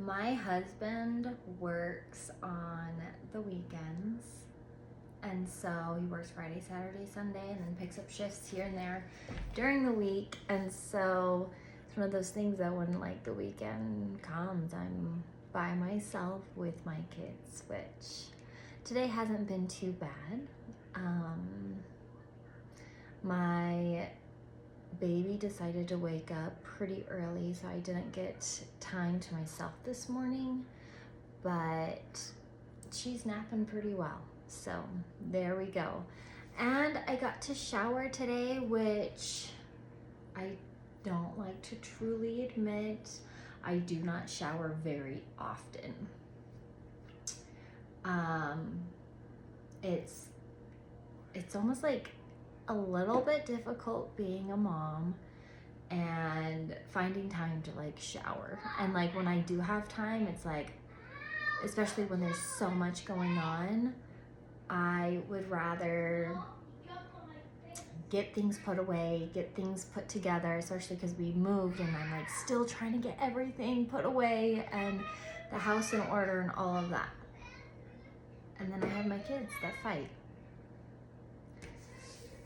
My husband works on the weekends, and so he works Friday, Saturday, Sunday, and then picks up shifts here and there during the week. And so it's one of those things that when like the weekend comes, I'm by myself with my kids, which today hasn't been too bad. My baby decided to wake up pretty early, so I didn't get time to myself this morning, but she's napping pretty well, so there we go. And I got to shower today, which I don't like to truly admit. I do not shower very often. It's almost like a little bit difficult being a mom and finding time to like shower. And like when I do have time, it's like, especially when there's so much going on, I would rather get things put away, get things put together, especially because we moved and I'm like still trying to get everything put away and the house in order and all of that. And then I have my kids that fight.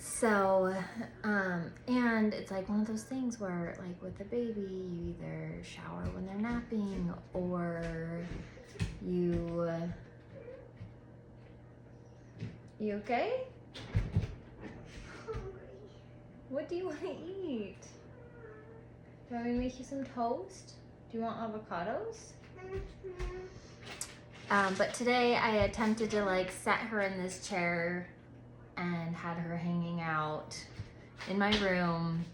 So, and it's like one of those things where like with the baby, you either shower when they're napping or you okay? What do you want to eat? Do you want me to make you some toast? Do you want avocados? But today I attempted to like set her in this chair and had her hanging out in my room.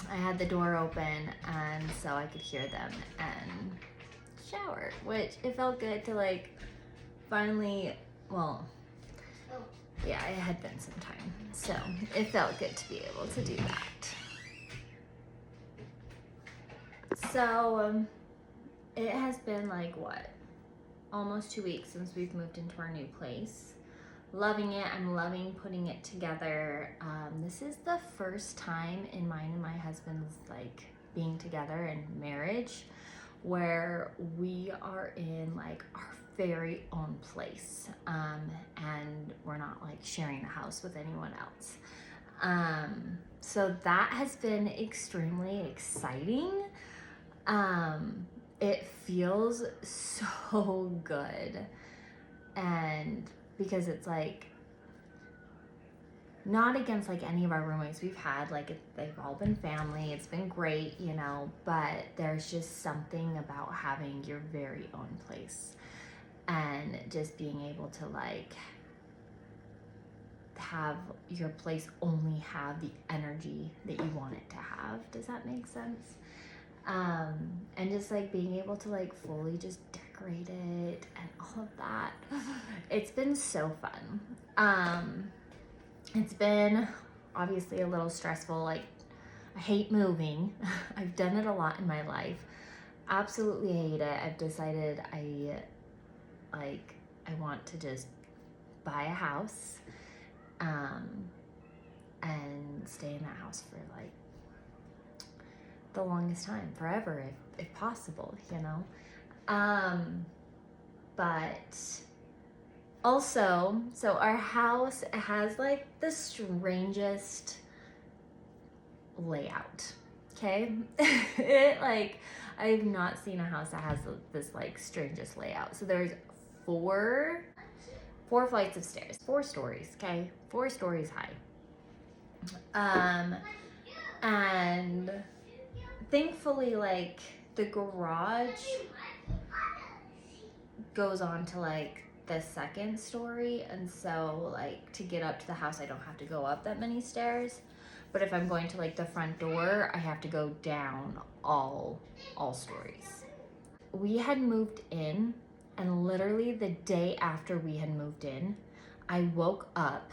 I had the door open and so I could hear them and shower, which it felt good to like finally, well, yeah, it had been some time. So it felt good to be able to do that. So it has been like what? Almost 2 weeks since we've moved into our new place. Loving it. I'm loving putting it together. This is the first time in mine and my husband's like being together in marriage where we are in like our very own place, and we're not like sharing the house with anyone else. So that has been extremely exciting. It feels so good, and because it's like not against like any of our roommates we've had, like they've all been family, it's been great, you know, but there's just something about having your very own place and just being able to like have your place only have the energy that you want it to have. Does that make sense? And just like being able to like fully just decorate it and all of that. It's been so fun. It's been obviously a little stressful. Like I hate moving. I've done it a lot in my life. Absolutely hate it. I've decided I want to just buy a house, and stay in that house for like the longest time, forever if possible, you know. But also, so our house has like the strangest layout, okay? It like, I've not seen a house that has this like strangest layout. So there's four flights of stairs, 4 stories, okay? 4 stories high. And thankfully, like the garage goes on to like the 2nd story, and so like to get up to the house I don't have to go up that many stairs, but if I'm going to like the front door I have to go down all stories. We had moved in, and literally the day after we had moved in I woke up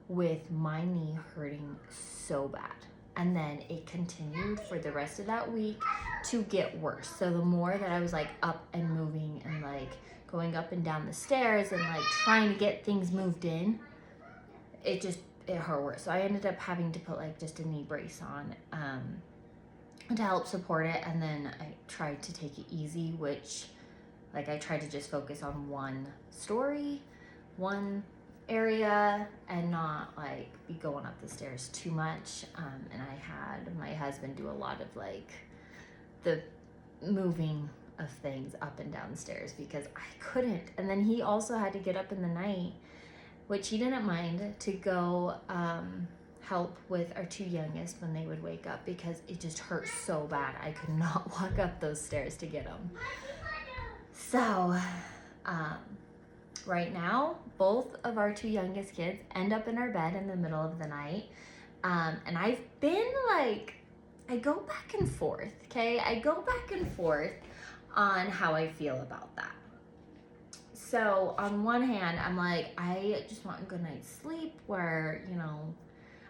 with my knee hurting so bad. And then it continued for the rest of that week to get worse. So the more that I was like up and moving and like going up and down the stairs and like trying to get things moved in, it hurt worse. So I ended up having to put like just a knee brace on, to help support it. And then I tried to take it easy, which like I tried to just focus on one story, one area, and not like be going up the stairs too much. And I had my husband do a lot of like the moving of things up and down stairs because I couldn't. And then he also had to get up in the night, which he didn't mind, to go help with our two youngest when they would wake up because it just hurt so bad. I could not walk up those stairs to get them. So right now, both of our two youngest kids end up in our bed in the middle of the night. And I've been like, I go back and forth, okay? I go back and forth on how I feel about that. So on one hand, I'm like, I just want a good night's sleep where, you know,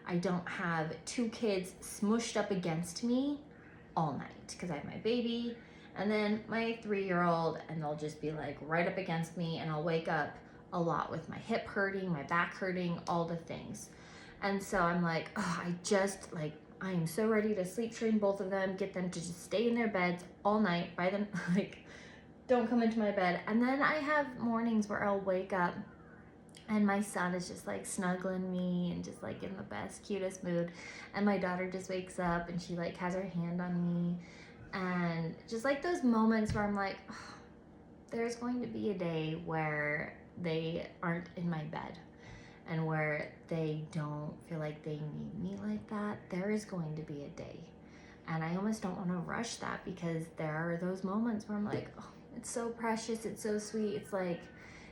I don't have two kids smushed up against me all night because I have my baby and then my 3-year-old, and they'll just be like right up against me, and I'll wake up a lot with my hip hurting, my back hurting, all the things. And so I'm like, oh, I am so ready to sleep train both of them, get them to just stay in their beds all night by them, like, don't come into my bed. And then I have mornings where I'll wake up and my son is just like snuggling me and just like in the best, cutest mood. And my daughter just wakes up and she like has her hand on me. And just like those moments where I'm like, oh, there's going to be a day where they aren't in my bed and where they don't feel like they need me like that. There is going to be a day. And I almost don't want to rush that because there are those moments where I'm like, oh, it's so precious, it's so sweet. It's like,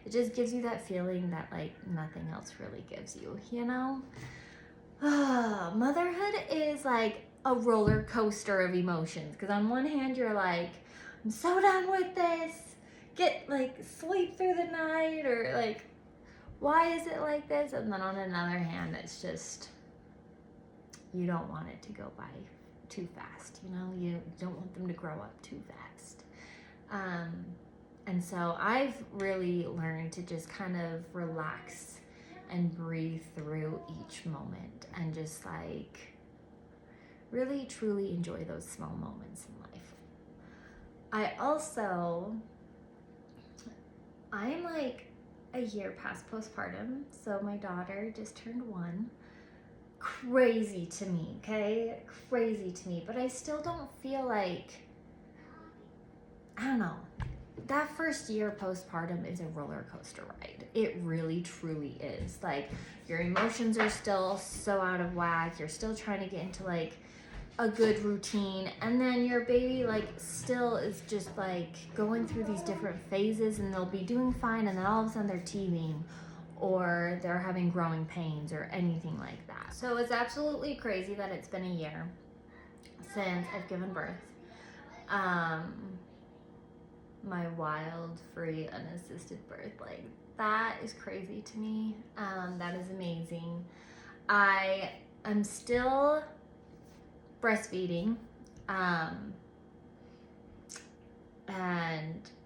it just gives you that feeling that like nothing else really gives you, you know? Motherhood is like a roller coaster of emotions. Because on one hand, you're like, I'm so done with this. Get like sleep through the night, or like, why is it like this? And then on another hand, it's just, you don't want it to go by too fast, you know? You don't want them to grow up too fast. And so I've really learned to just kind of relax and breathe through each moment and just like really truly enjoy those small moments in life. I'm like a year past postpartum, so my daughter just turned 1. Crazy to me, okay? Crazy to me, but I still don't feel like, I don't know. That first year postpartum is a roller coaster ride. It really, truly is. Like, your emotions are still so out of whack. You're still trying to get into like a good routine. And then your baby like still is just like going through these different phases, and they'll be doing fine. And then all of a sudden they're teething or they're having growing pains or anything like that. So it's absolutely crazy that it's been a year since I've given birth. My wild, free, unassisted birth, like that is crazy to me. That is amazing. I am still breastfeeding, and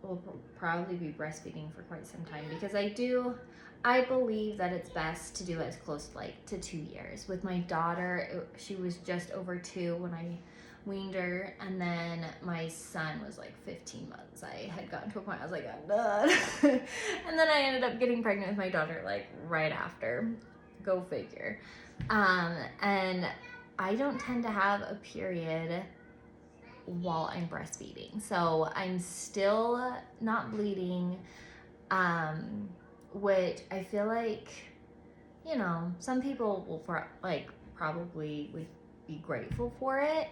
will probably be breastfeeding for quite some time because I believe that it's best to do it as close like to 2 years. With my daughter, she was just over 2 when I weaned her, and then my son was like 15 months. I had gotten to a point I was like, I'm done. And then I ended up getting pregnant with my daughter like right after. Go figure. And I don't tend to have a period while I'm breastfeeding, so I'm still not bleeding, which I feel like, you know, some people will probably would be grateful for it.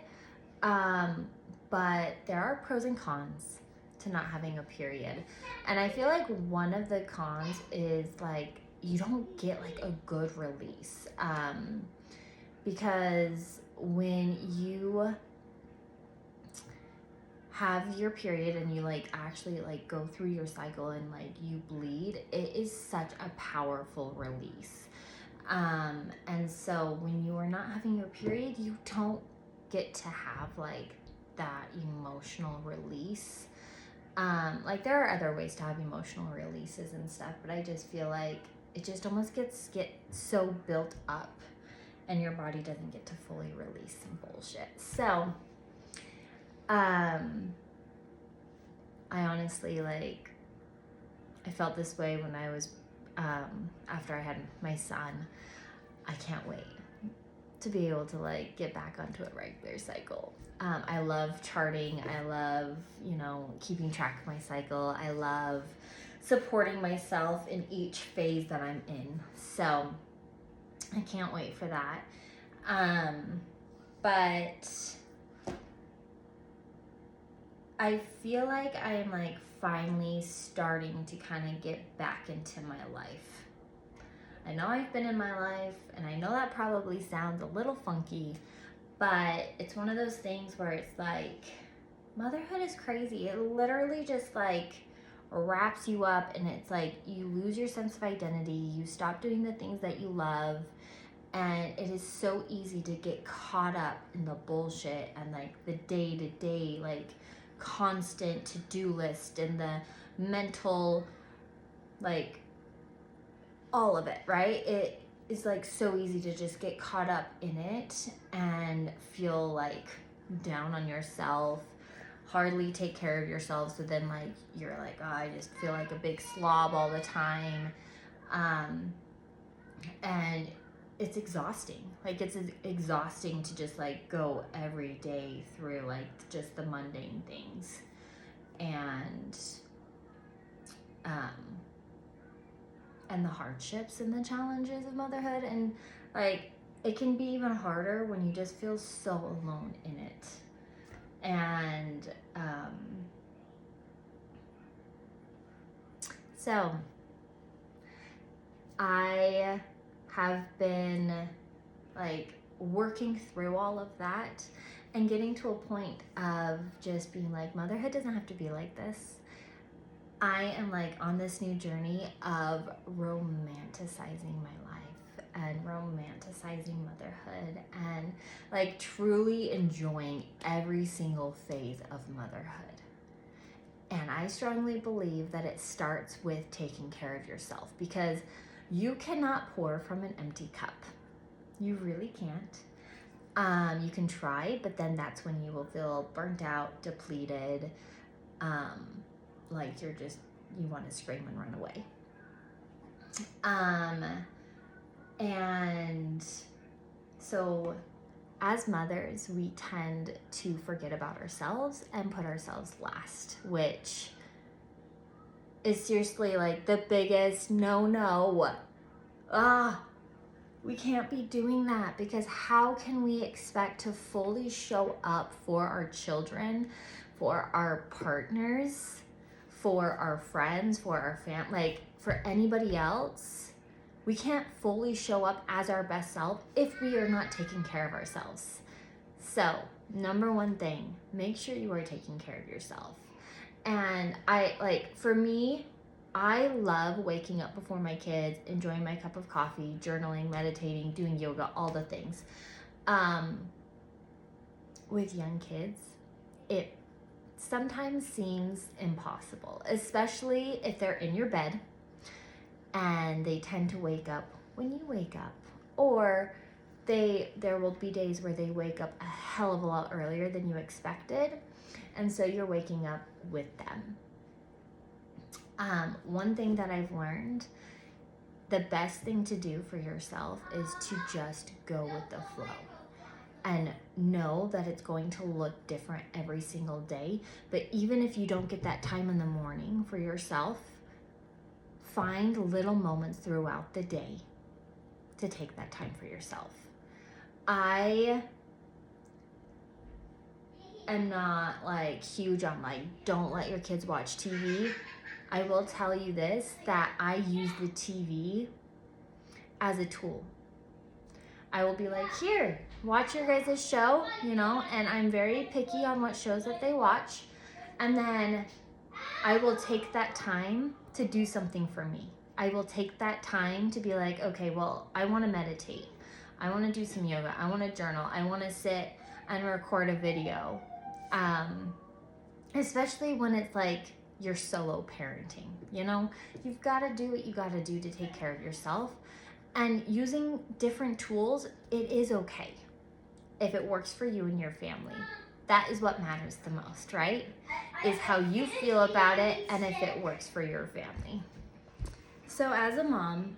But there are pros and cons to not having a period. And I feel like one of the cons is like you don't get like a good release. Because when you have your period and you like actually like go through your cycle and like you bleed, it is such a powerful release. And so when you are not having your period, you don't get to have like that emotional release. Like there are other ways to have emotional releases and stuff, but I just feel like it just almost gets so built up and your body doesn't get to fully release some bullshit. So I honestly, like, I felt this way when I was, after I had my son. I can't wait to be able to, like, get back onto a regular cycle. I love charting. I love, you know, keeping track of my cycle. I love supporting myself in each phase that I'm in. So I can't wait for that. But I feel like I am, like, finally starting to kind of get back into my life. I know I've been in my life, and I know that probably sounds a little funky, but it's one of those things where it's like, motherhood is crazy. It literally just, like, wraps you up, and it's like you lose your sense of identity. You stop doing the things that you love, and it is so easy to get caught up in the bullshit and, like, the day-to-day, like, constant to-do list and the mental, like, all of it, right? It is, like, so easy to just get caught up in it and feel, like, down on yourself, hardly take care of yourself. So then, like, you're like, oh, I just feel like a big slob all the time. And it's exhausting. Like, it's exhausting to just, like, go every day through, like, just the mundane things. And the hardships and the challenges of motherhood. And, like, it can be even harder when you just feel so alone in it. And so I have been, like, working through all of that and getting to a point of just being like, motherhood doesn't have to be like this. I am, like, on this new journey of romanticizing my life and romanticizing motherhood and, like, truly enjoying every single phase of motherhood. And I strongly believe that it starts with taking care of yourself, because you cannot pour from an empty cup. You really can't. You can try, but then that's when you will feel burnt out, depleted, like you want to scream and run away. And so as mothers, we tend to forget about ourselves and put ourselves last, which is seriously, like, the biggest no. We can't be doing that, because how can we expect to fully show up for our children, for our partners, for our friends, for our family, like, for anybody else? We can't fully show up as our best self if we are not taking care of ourselves. So, number one thing, make sure you are taking care of yourself. And for me, I love waking up before my kids, enjoying my cup of coffee, journaling, meditating, doing yoga, all the things. With young kids, it sometimes seems impossible, especially if they're in your bed and they tend to wake up when you wake up, or there will be days where they wake up a hell of a lot earlier than you expected, and so you're waking up with them. One thing that I've learned, the best thing to do for yourself is to just go with the flow. And know that it's going to look different every single day. But even if you don't get that time in the morning for yourself, find little moments throughout the day to take that time for yourself. I am not, like, huge on, like, don't let your kids watch TV. I will tell you this, that I use the TV as a tool. I will be like, here, watch your guys' show, you know, and I'm very picky on what shows that they watch. And then I will take that time to do something for me. I will take that time to be like, okay, well, I want to meditate. I want to do some yoga. I want to journal. I want to sit and record a video. Especially when it's like you're solo parenting, you know, you've got to do what you got to do to take care of yourself. And using different tools, it is okay if it works for you and your family. That is what matters the most, right? Is how you feel about it and if it works for your family. So as a mom,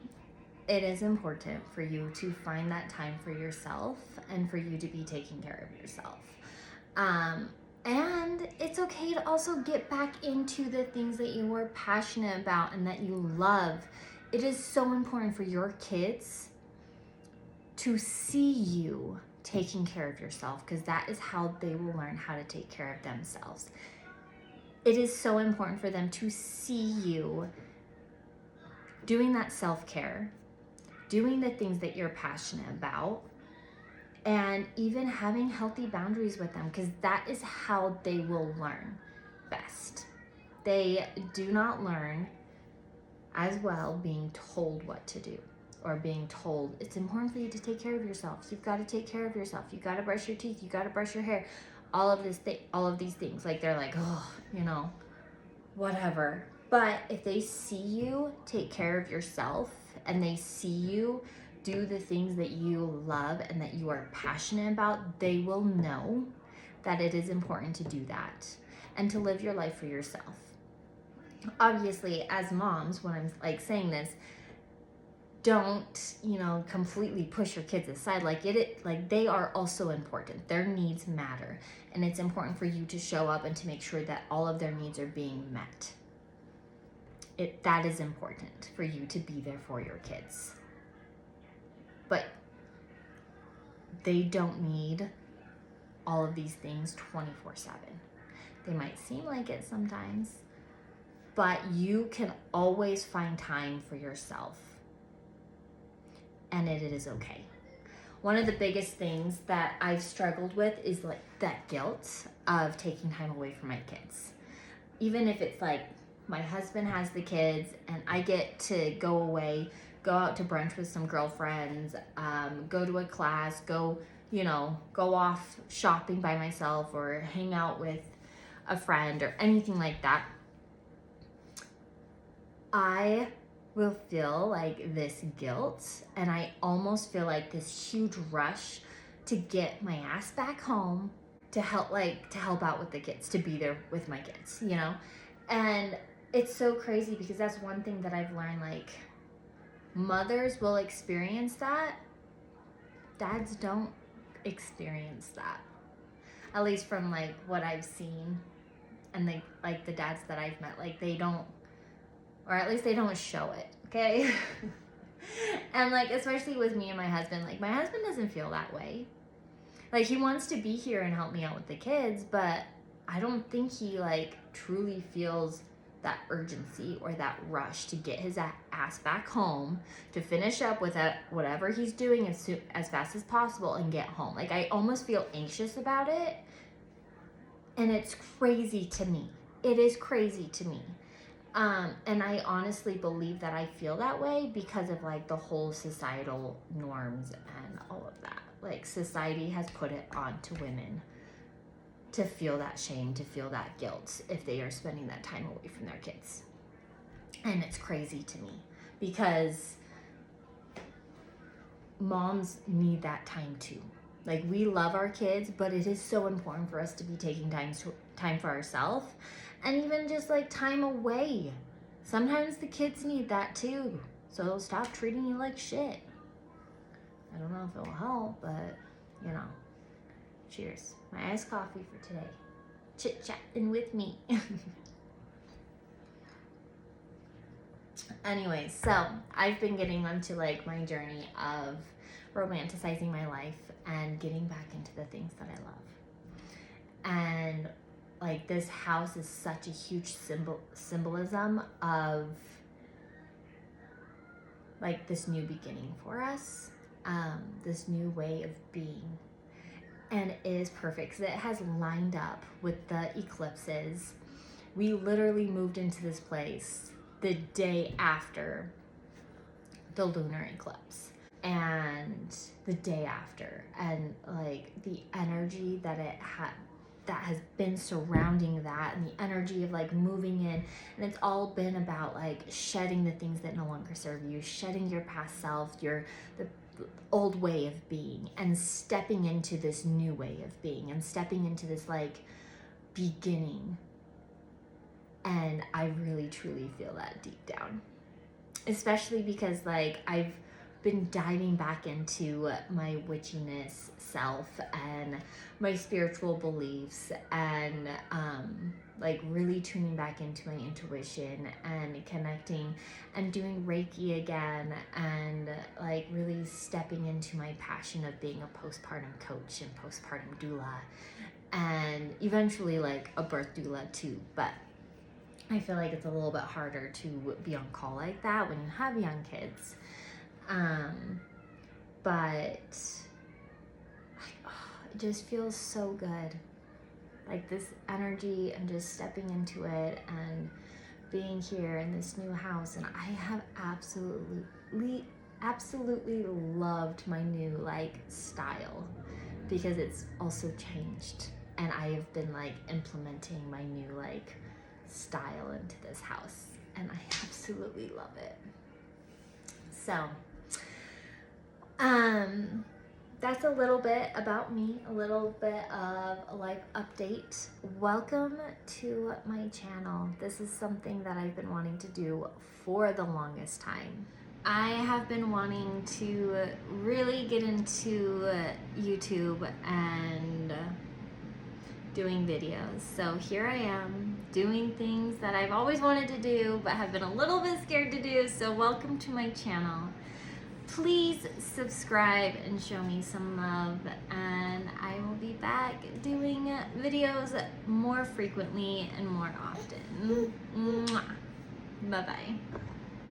it is important for you to find that time for yourself and for you to be taking care of yourself. And it's okay to also get back into the things that you were passionate about and that you love. It is so important for your kids to see you taking care of yourself, because that is how they will learn how to take care of themselves. It is so important for them to see you doing that self-care, doing the things that you're passionate about, and even having healthy boundaries with them, because that is how they will learn best. They do not learn as well being told what to do, or being told it's important for you to take care of yourself. You've got to take care of yourself. You got to brush your teeth. You got to brush your hair. All of these things. Like, they're like, oh, whatever. But if they see you take care of yourself and they see you do the things that you love and that you are passionate about, they will know that it is important to do that and to live your life for yourself. Obviously, as moms, when I'm like saying this, don't, completely push your kids aside. Like they are also important. Their needs matter. And it's important for you to show up and to make sure that all of their needs are being met. That is important for you to be there for your kids. But they don't need all of these things 24/7. They might seem like it sometimes, but you can always find time for yourself. And it is okay. One of the biggest things that I've struggled with is like that guilt of taking time away from my kids. Even if it's like my husband has the kids and I get to go away, go out to brunch with some girlfriends, go to a class, go off shopping by myself or hang out with a friend or anything like that, I will feel like this guilt, and I almost feel like this huge rush to get my ass back home to help out with the kids, to be there with my kids, And it's so crazy because that's one thing that I've learned, like, mothers will experience that. Dads don't experience that. At least from like what I've seen, and the dads that I've met, like, they don't, or at least they don't show it, okay? And like, especially with me and my husband, like, my husband doesn't feel that way. Like, he wants to be here and help me out with the kids, but I don't think he like truly feels that urgency or that rush to get his ass back home, to finish up with whatever he's doing as fast as possible and get home. Like, I almost feel anxious about it, and it's crazy to me. It is crazy to me. And I honestly believe that I feel that way because of like the whole societal norms and all of that. Like, society has put it onto women to feel that shame, to feel that guilt if they are spending that time away from their kids. And it's crazy to me because moms need that time too. Like, we love our kids, but it is so important for us to be taking time for ourselves, and even just like time away. Sometimes the kids need that too. So they'll stop treating you like shit. I don't know if it'll help, but cheers. My iced coffee for today. Chit-chatting with me. Anyways, so I've been getting onto like my journey of romanticizing my life and getting back into the things that I love. And like, this house is such a huge symbolism of like this new beginning for us, this new way of being. And it is perfect because it has lined up with the eclipses. We literally moved into this place the day after the lunar eclipse, and the day after, and like the energy that has been surrounding that, and the energy of like moving in, and it's all been about like shedding the things that no longer serve you, shedding your past self, the old way of being and stepping into this new way of being and stepping into this like beginning. And I really truly feel that deep down, especially because like I've been diving back into my witchiness self and my spiritual beliefs, and like really tuning back into my intuition and connecting and doing Reiki again, and like really stepping into my passion of being a postpartum coach and postpartum doula, and eventually like a birth doula too. But I feel like it's a little bit harder to be on call like that when you have young kids. But it just feels so good. Like this energy and just stepping into it and being here in this new house. And I have absolutely loved my new like style, because it's also changed. And I have been like implementing my new like style into this house, and I absolutely love it. So that's a little bit about me, a little bit of a life update. Welcome to my channel. This is something that I've been wanting to do for the longest time. I have been wanting to really get into YouTube and doing videos. So here I am doing things that I've always wanted to do but have been a little bit scared to do. So welcome to my channel. Please subscribe and show me some love, and I will be back doing videos more frequently and more often. Mwah. Bye-bye.